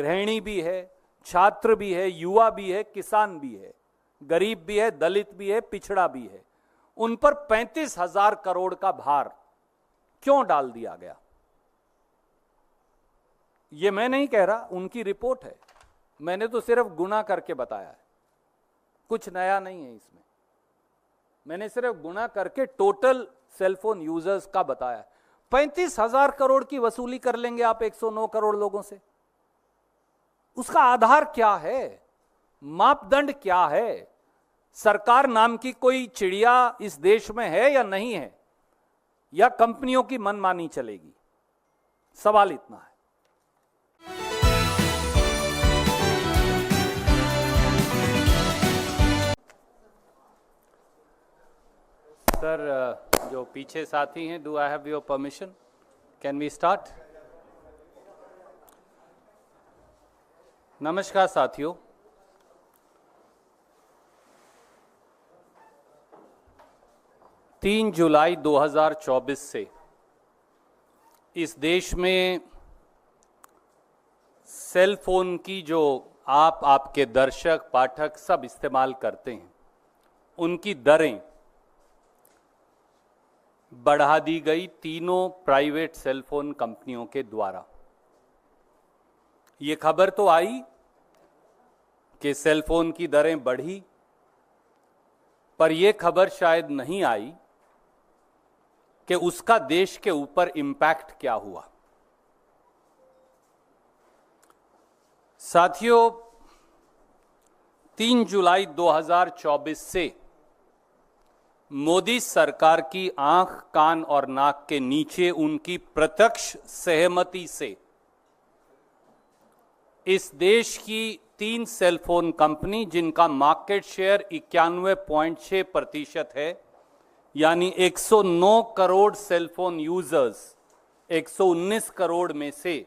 गृहिणी भी है, छात्र भी है, युवा भी है, किसान भी है, गरीब भी है, दलित भी है, पिछड़ा भी है, उन पर 35,000 करोड़ का भार क्यों डाल दिया गया? ये मैं नहीं कह रहा, उनकी रिपोर्ट है, मैंने तो सिर्फ गुणा करके बताया है, कुछ नया नहीं है इसमें। मैंने सिर्फ गुणा करके टोटल सेलफोन यूजर्स का बताया है। 35,000 करोड़ की वसूली कर लेंगे आप 109 करोड़ लोगों से? उसका आधार क्या है? मापदंड क्या है? सरकार नाम की कोई चिड़िया इस देश में है या नहीं है, या कंपनियों की मनमानी चलेगी? सवाल इतना है। सर, जो पीछे साथी हैं, do I have your permission? Can we start? नमस्कार साथियों, तीन जुलाई 2024 से इस देश में सेल फोन की जो आपके दर्शक पाठक सब इस्तेमाल करते हैं, उनकी दरें बढ़ा दी गई तीनों प्राइवेट सेल फोन कंपनियों के द्वारा। ये खबर तो आई कि सेल फोन की दरें बढ़ी, पर यह खबर शायद नहीं आई कि उसका देश के ऊपर इंपैक्ट क्या हुआ। साथियों, 3 जुलाई 2024 से मोदी सरकार की आंख, कान और नाक के नीचे उनकी प्रत्यक्ष सहमति से इस देश की 3 सेलफोन कंपनी, जिनका मार्केट शेयर 91.6% है, यानी 109 करोड़ सेलफोन यूजर्स, 119 करोड़ में से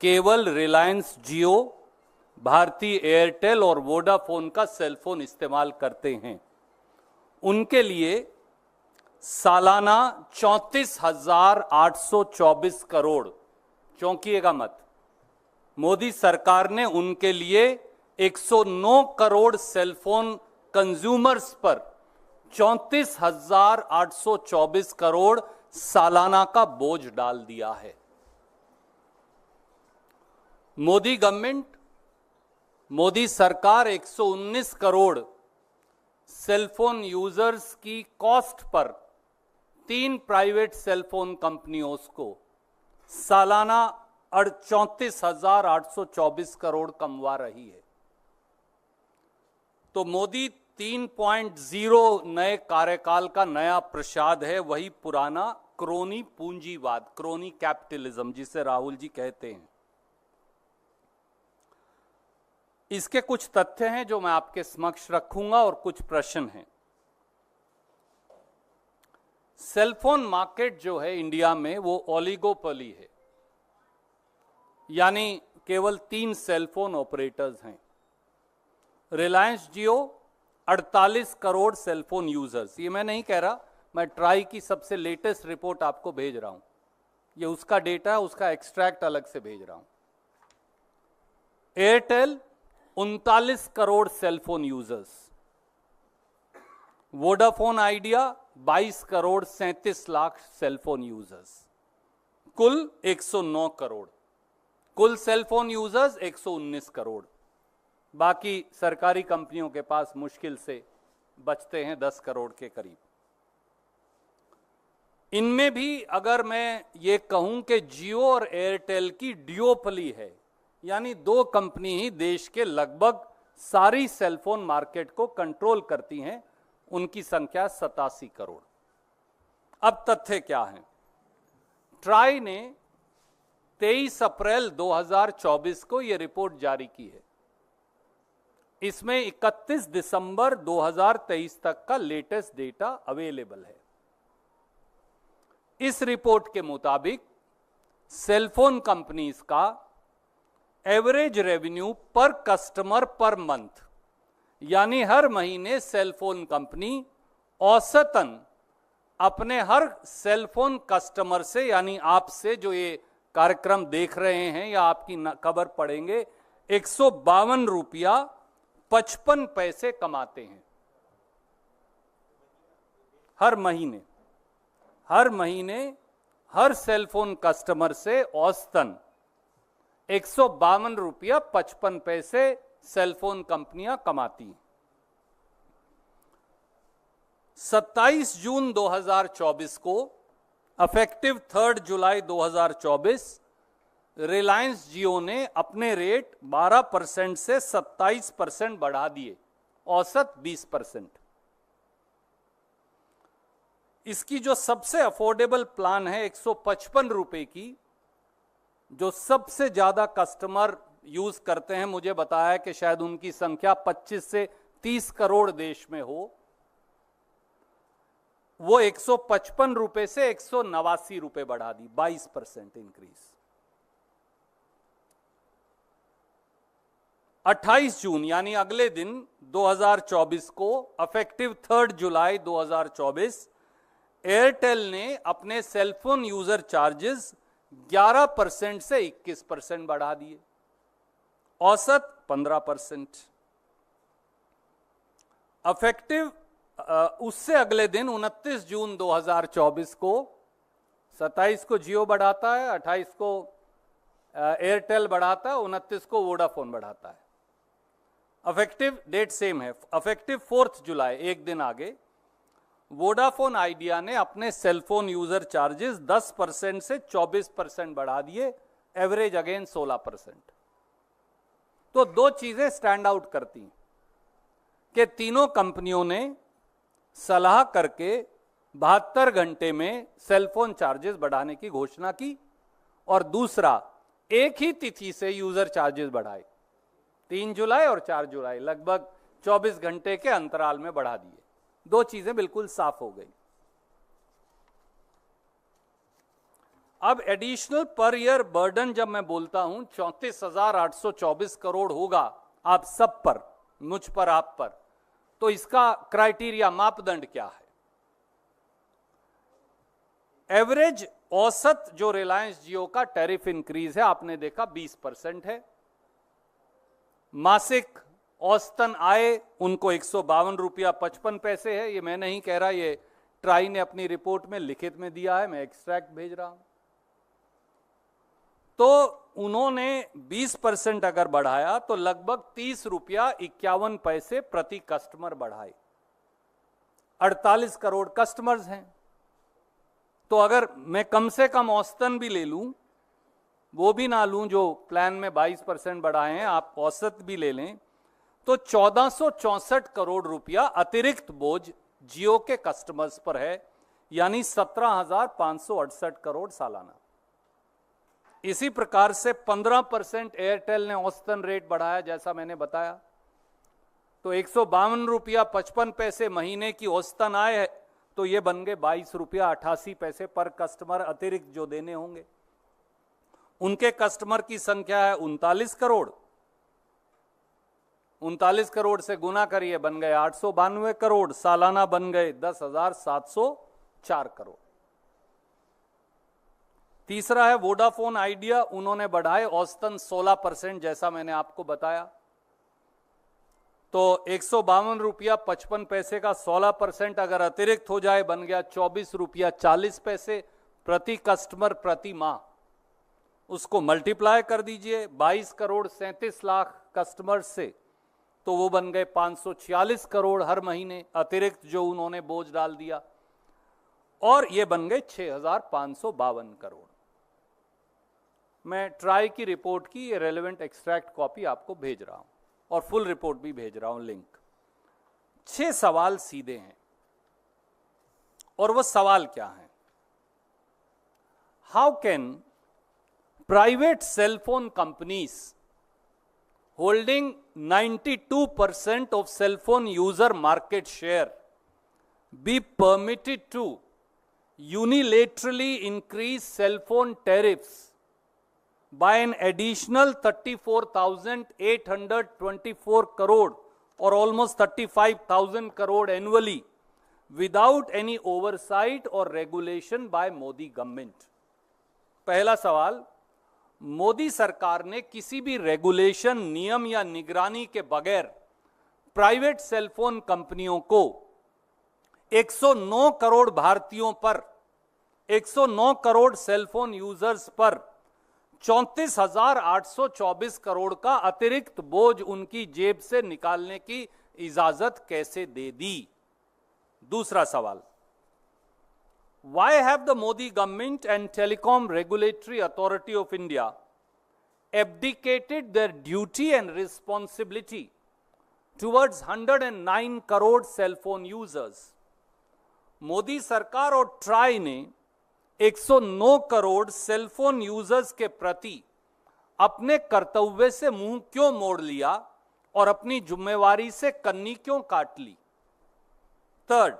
केवल रिलायंस जियो, भारती एयरटेल और वोडाफोन का सेलफोन इस्तेमाल करते हैं, उनके लिए सालाना 34,824 करोड़, चौंकिएगा मत, मोदी सरकार ने उनके लिए 109 करोड़ सेलफोन कंज्यूमर्स पर 34,824 करोड़ सालाना का बोझ डाल दिया है। मोदी गवर्नमेंट, मोदी सरकार 119 करोड़ सेलफोन यूजर्स की कॉस्ट पर 3 प्राइवेट सेलफोन कंपनियों को सालाना 34,824 करोड़ कमवा रही है। तो मोदी 3.0 नए कार्यकाल का नया प्रसाद है, वही पुराना क्रोनी पूंजीवाद, क्रोनी कैपिटलिज्म, जिसे राहुल जी कहते हैं। इसके कुछ तथ्य हैं जो मैं आपके समक्ष रखूंगा और कुछ प्रश्न हैं। सेलफोन मार्केट जो है इंडिया में, वो ओलिगोपोली है, यानी केवल 3 सेलफोन ऑपरेटर्स हैं। रिलायंस जियो 48 करोड़ सेलफोन यूजर्स, ये मैं नहीं कह रहा, मैं ट्राई की सबसे लेटेस्ट रिपोर्ट आपको भेज रहा हूं, ये उसका डेटा है, उसका एक्सट्रैक्ट अलग से भेज रहा हूं। Airtel 39 crore cellphone users, Vodafone idea 22 crore 37 lakh cellphone users, कुल 109 करोड़, कुल सेलफोन यूजर्स 119 करोड़। बाकी सरकारी कंपनियों के पास मुश्किल से बचते हैं 10 करोड़ के करीब। इनमें भी अगर मैं ये कहूं कि जियो और एयरटेल की ड्यूओपली है, यानी 2 कंपनी ही देश के लगभग सारी सेलफोन मार्केट को कंट्रोल करती हैं, उनकी संख्या 87 करोड़। अब तथ्य क्या है? ट्राई ने 23 अप्रैल 2024 को यह रिपोर्ट जारी की है। इसमें 31 दिसंबर 2023 तक का लेटेस्ट डेटा अवेलेबल है। इस रिपोर्ट के मुताबिक सेलफोन कंपनीज का एवरेज रेवेन्यू पर कस्टमर पर मंथ, यानी हर महीने सेलफोन कंपनी औसतन अपने हर सेलफोन कस्टमर से, यानी आपसे जो ये कार्यक्रम देख रहे हैं या आपकी खबर पढ़ेंगे, 152 रुपया 55 पैसे कमाते हैं हर महीने। हर महीने हर सेलफोन कस्टमर से औसतन 152 रुपया 55 पैसे सेलफोन कंपनियां कमाती हैं। 27 जून 2024 को अफेक्टिव 3 जुलाई 2024 रिलायंस जियो ने अपने रेट 12% से 27% बढ़ा दिए, औसत 20%। इसकी जो सबसे अफोर्डेबल प्लान है 155 रुपए की, जो सबसे ज्यादा कस्टमर यूज करते हैं, मुझे बताया कि शायद उनकी संख्या 25 से 30 करोड़ देश में हो, वो 155 रुपए से 189 रुपए बढ़ा दी, 22% इंक्रीज। 28 जून यानी अगले दिन 2024 को अफेक्टिव 3 जुलाई 2024 एयरटेल ने अपने सेलफोन यूजर चार्जेस 11% से 21% बढ़ा दिए, औसत 15%। अफेक्टिव उससे अगले दिन 29 जून 2024 को, 27 को जियो बढ़ाता है, 28 को एयरटेल बढ़ाता है, 29 को वोडाफोन बढ़ाता है। अफेक्टिव डेट सेम है, अफेक्टिव 4 जुलाई, एक दिन आगे, वोडाफोन आइडिया ने अपने सेलफोन यूजर चार्जेस 10% से 24% बढ़ा दिए, एवरेज अगेन 16%। तो दो चीजें स्टैंड आउट करती हैं कि तीनों कंपनियों ने सलाह करके 72 घंटे में सेलफोन चार्जेस बढ़ाने की घोषणा की, और दूसरा एक ही तिथि से यूजर चार्जेस बढ़ाए, 3 जुलाई और 4 जुलाई, लगभग 24 घंटे के अंतराल में बढ़ा दिए। दो चीजें बिल्कुल साफ हो गई। अब एडिशनल पर ईयर बर्डन जब मैं बोलता हूं 34,824 करोड़ होगा आप सब पर, मुझ पर, आप पर, तो इसका क्राइटेरिया, मापदंड क्या है? एवरेज औसत जो रिलायंस जियो का टैरिफ इंक्रीज है, आपने देखा 20% है। मासिक औसतन आय उनको 152 रुपया 55 पैसे है। ये मैं नहीं कह रहा, ये ट्राई ने अपनी रिपोर्ट में लिखित में दिया है, मैं एक्सट्रैक्ट भेज रहा हूं। तो उन्होंने 20% अगर बढ़ाया तो लगभग 30 रुपया 51 पैसे प्रति कस्टमर बढ़ाए। 48 करोड़ कस्टमर्स हैं, तो अगर मैं कम से कम औसतन भी ले लूं, वो भी ना लूं जो प्लान में 22% बढ़ाए हैं, आप औसत भी ले लें, तो 1464 करोड़ रुपया अतिरिक्त बोझ जियो के कस्टमर्स पर है, यानी 17,568 करोड़ सालाना। इसी प्रकार से 15% एयरटेल ने औसतन रेट बढ़ाया, जैसा मैंने बताया, तो 152 रुपया 55 पैसे महीने की औसतन आय है, तो ये बन गए 22 रुपया 88 पैसे पर कस्टमर अतिरिक्त जो देने होंगे। उनके कस्टमर की संख्या है 39 करोड़, 39 करोड़ से गुना करिए, बन गए 892 करोड़, सालाना बन गए 10,704 करोड़। तीसरा है वोडाफोन आइडिया, उन्होंने बढ़ाए औसतन 16%, जैसा मैंने आपको बताया, तो 152 रुपया 55 पैसे का 16% अगर अतिरिक्त हो जाए, बन गया 24 रुपया 40 पैसे प्रति कस्टमर प्रति माह। उसको मल्टीप्लाई कर दीजिए 22 करोड़ 37 लाख कस्टमर से, तो वो बन गए 546 करोड़ हर महीने अतिरिक्त जो उन्होंने बोझ डाल दिया, और ये बन गए 6,552 करोड़। मैं ट्राई की रिपोर्ट की ये रेलेवेंट एक्सट्रैक्ट कॉपी आपको भेज रहा हूं, और फुल रिपोर्ट भी भेज रहा हूं, लिंक। 6 सवाल सीधे हैं, और वो सवाल क्या है? How can private cellphone companies holding 92% of cell phone user market share be permitted to unilaterally increase cell phone tariffs by an additional 34,824 crore or almost 35,000 crore annually without any oversight or regulation by Modi government? पहला सवाल, मोदी सरकार ने किसी भी regulation, नियम या निगरानी के बगैर प्राइवेट सेलफोन कंपनियों को 109 करोड़ भारतीयों पर, 109 करोड़ सेलफोन यूजर्स पर 34,824 करोड़ का अतिरिक्त बोझ उनकी जेब से निकालने की इजाजत कैसे दे दी? दूसरा सवाल, why have the Modi government and Telecom Regulatory Authority of India abdicated their duty and responsibility towards 109 crore cell phone users? Modi सरकार और ट्राई ने 109 करोड़ सेलफोन यूजर्स के प्रति अपने कर्तव्य से मुंह क्यों मोड़ लिया और अपनी जिम्मेवारी से कन्नी क्यों काट ली? Third,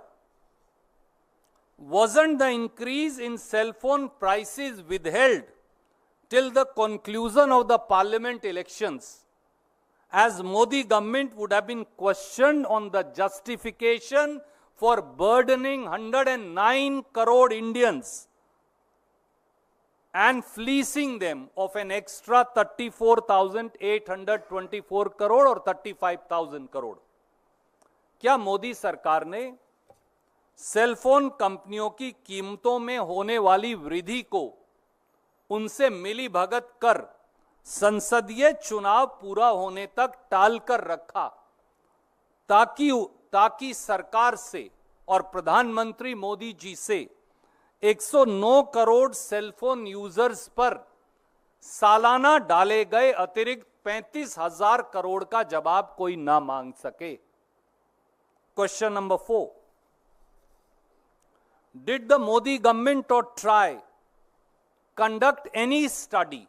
wasn't the increase in cell phone prices withheld till the conclusion of the parliament elections, as Modi government would have been questioned on the justification for burdening 109 crore Indians and fleecing them of an extra 34,824 crore और 35,000 करोड़? क्या मोदी सरकार ने cellphone कंपनियों की कीमतों में होने वाली वृद्धि को उनसे मिली भगत कर संसदीय चुनाव पूरा होने तक टाल कर रखा, ताकि सरकार से और प्रधानमंत्री मोदी जी से 109 करोड़ सेलफोन यूजर्स पर सालाना डाले गए अतिरिक्त 35,000 करोड़ का जवाब कोई ना मांग सके? Question number 4, did the Modi government or TRAI conduct any study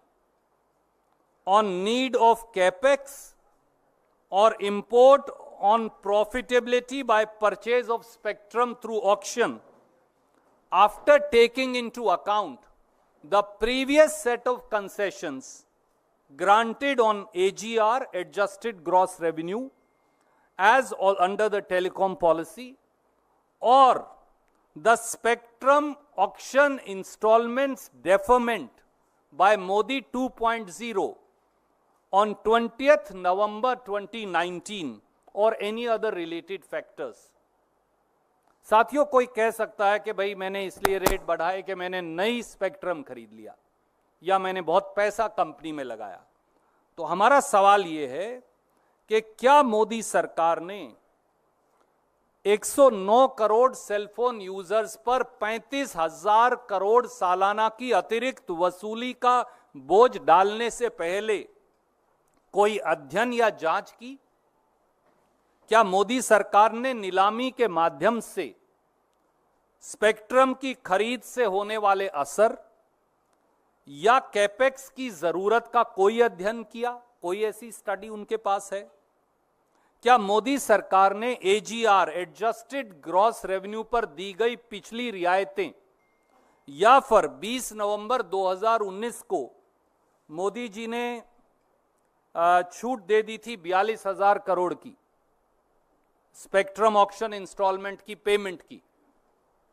on need of capex or import on profitability by purchase of spectrum through auction after taking into account the previous set of concessions granted on AGR, adjusted gross revenue, as under the telecom policy, or the spectrum auction installments deferment by Modi 2.0 on 20th November 2019 or any other related factors? साथियों, कोई कह सकता है कि भाई मैंने इसलिए rate बढ़ाए कि मैंने नई स्पेक्ट्रम खरीद लिया या मैंने बहुत पैसा कंपनी में लगाया। तो हमारा सवाल यह है कि क्या मोदी सरकार ने 109 करोड़ सेलफोन यूजर्स पर 35,000 करोड़ सालाना की अतिरिक्त वसूली का बोझ डालने से पहले कोई अध्ययन या जांच की? क्या मोदी सरकार ने नीलामी के माध्यम से स्पेक्ट्रम की खरीद से होने वाले असर या कैपेक्स की जरूरत का कोई अध्ययन किया? कोई ऐसी स्टडी उनके पास है? क्या मोदी सरकार ने एजीआर, एडजस्टेड ग्रॉस रेवेन्यू पर दी गई पिछली रियायतें या फिर 20 नवंबर 2019 को मोदी जी ने छूट दे दी थी 42,000 करोड़ की स्पेक्ट्रम ऑक्शन इंस्टॉलमेंट की पेमेंट की,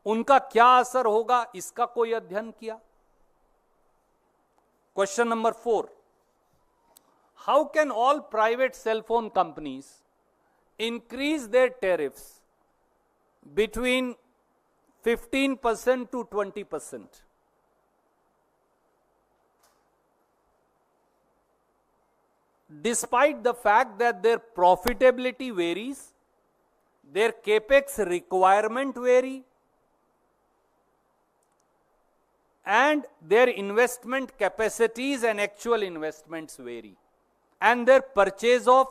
उनका क्या असर होगा, इसका कोई अध्ययन किया? Question number 4, how can all private cellphone companies increase their tariffs between 15% to 20%? Despite the fact that their profitability varies, their capex requirement vary, and their investment capacities and actual investments vary, and their purchase of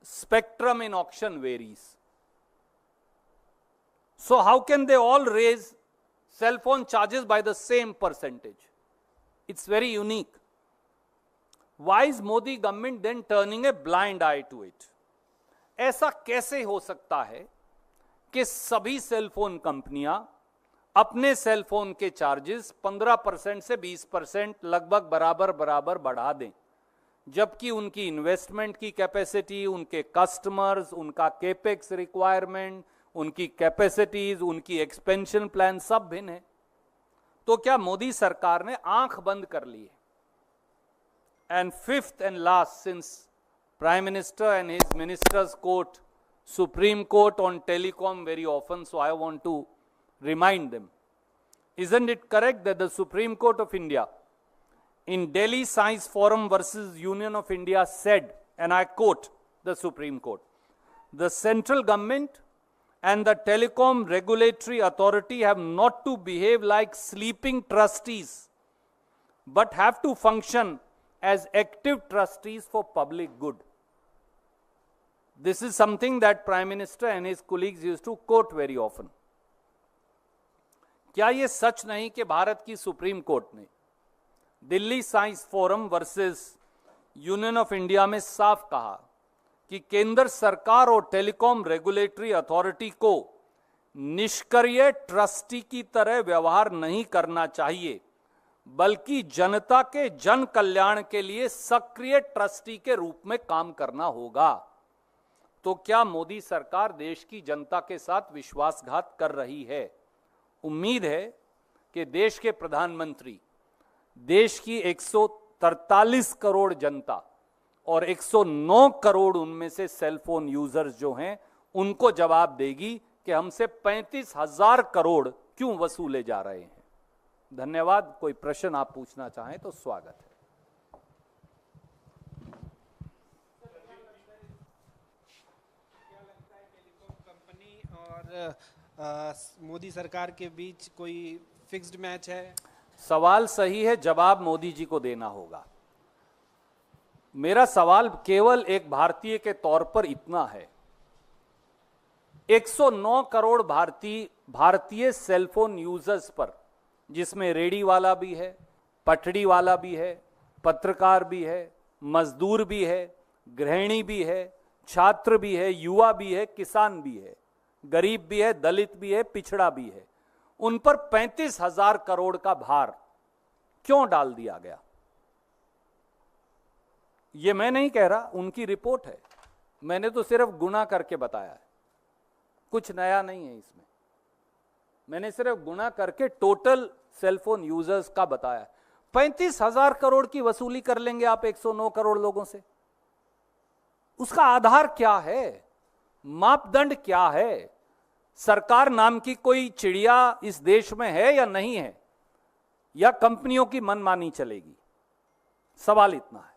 spectrum in auction varies. So how can they all raise cell phone charges by the same percentage? It's very unique. Why is Modi government then turning a blind eye to it? ऐसा कैसे हो सकता है कि सभी cell phone कंपनियां अपने cell phone के चार्जेस 15% से 20% लगभग बराबर बराबर बढ़ा दें, जबकि उनकी इन्वेस्टमेंट की कैपेसिटी, उनके कस्टमर्स, उनका केपेक्स रिक्वायरमेंट, उनकी कैपेसिटीज, उनकी एक्सपेंशन प्लान सब भिन्न है? तो क्या मोदी सरकार ने आंख बंद कर ली है And fifth and last, since Prime Minister and his ministers quote Supreme Court on telecom very often, so I want to remind them. Isn't it correct that the Supreme Court of India in Delhi Science Forum versus Union of India said, and I quote the Supreme Court, the central government and the telecom regulatory authority have not to behave like sleeping trustees, but have to function as active trustees for public good. This is something that Prime Minister and his colleagues used to quote very often. क्या ये सच नहीं कि भारत की supreme court ने Delhi science forum versus union of India में साफ कहा कि केंद्र सरकार और टेलीकॉम रेगुलेटरी अथॉरिटी को निष्क्रिय ट्रस्टी की तरह व्यवहार नहीं करना चाहिए, बल्कि जनता के जन कल्याण के लिए सक्रिय ट्रस्टी के रूप में काम करना होगा। तो क्या मोदी सरकार देश की जनता के साथ विश्वासघात कर रही है? उम्मीद है कि देश के प्रधानमंत्री देश की 143 करोड़ जनता और 109 करोड़ उनमें से सेलफोन यूजर्स जो हैं उनको जवाब देगी कि हमसे 35,000 करोड़ क्यों वसूले जा रहे हैं। धन्यवाद। कोई प्रश्न आप पूछना चाहें तो स्वागत है। क्या लगता है टेलीकॉम कंपनी और मोदी सरकार के बीच कोई फिक्स्ड मैच है? सवाल सही है, जवाब मोदी जी को देना होगा। मेरा सवाल केवल एक भारतीय के तौर पर इतना है, 109 करोड़ भारतीय सेलफोन यूजर्स पर, जिसमें रेडी वाला भी है, पटड़ी वाला भी है, पत्रकार भी है, मजदूर भी है, गृहिणी भी है, छात्र भी है, युवा भी है, किसान भी है, गरीब भी है, दलित भी है, पिछड़ा भी है, उन पर 35,000 करोड़ का भार क्यों डाल दिया गया? ये मैं नहीं कह रहा, उनकी रिपोर्ट है। मैंने तो सिर्फ गुणा करके बताया है, कुछ नया नहीं है इसमें। मैंने सिर्फ गुणा करके टोटल सेलफोन यूजर्स का बताया है। 35,000 करोड़ की वसूली कर लेंगे आप 109 करोड़ लोगों से? उसका आधार क्या है? मापदंड क्या है? सरकार नाम की कोई चिड़िया इस देश में है या नहीं है, या कंपनियों की मनमानी चलेगी? सवाल इतना है।